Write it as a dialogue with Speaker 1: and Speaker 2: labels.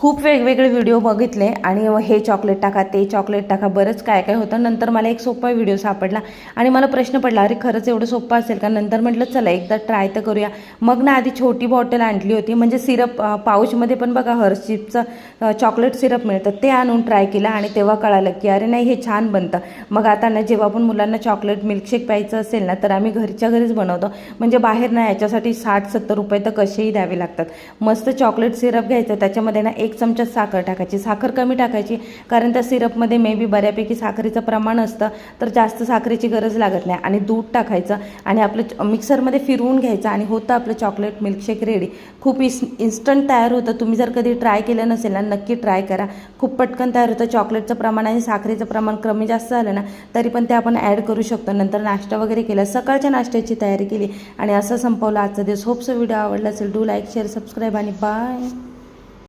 Speaker 1: खूप वेगवेगळे व्हिडिओ बघितले आणि हे चॉकलेट टाका, ते चॉकलेट टाका, बरंच काय काय होतं. नंतर मला एक सोपा व्हिडिओ सापडला आणि मला प्रश्न पडला, अरे खरंच एवढं सोपं असेल का? नंतर म्हटलं चला एकदा ट्राय तर करूया. मग ना आधी छोटी बॉटल आणली होती, म्हणजे सिरप पाऊचमध्ये पण बघा हर्षीजचं चॉकलेट सिरप मिळतं, ते आणून ट्राय केलं आणि तेव्हा कळालं की अरे नाही हे छान बनतं. मग आता ना जेव्हा पण मुलांना चॉकलेट मिल्कशेक प्यायचं असेल ना तर आम्ही घरच्या घरीच बनवतो, म्हणजे बाहेर ना याच्यासाठी 60-70 रुपये तर कसेही द्यावे लागतात. मस्त चॉकलेट सिरप घ्यायचं, त्याच्यामध्ये ना 1 चमचा साखर टाकायची, साखर कमी टाकायची कारण त्या सिरपमध्ये मे बी बऱ्यापैकी साखरेचं प्रमाण असतं, तर जास्त साखरेची गरज लागत नाही. आणि दूध टाकायचं आणि आपलं मिक्सरमध्ये फिरवून घ्यायचं आणि होतं आपलं चॉकलेट मिल्कशेक रेडी. खूप इन्स्टंट तयार होतं. तुम्ही जर कधी ट्राय केलं नसेल ना नक्की ट्राय करा, खूप पटकन तयार होतं. चॉकलेटचं प्रमाण आणि साखरेचं प्रमाण कमी जास्त झालं ना तरी पण ते आपण ॲड करू शकतो. नंतर नाश्ता वगैरे केला, सकाळच्या नाश्त्याची तयारी केली आणि असं संपवलं आजचा दिवस. होप्स व्हिडिओ आवडला असेल. डू लाईक, शेअर, सबस्क्राईब आणि बाय.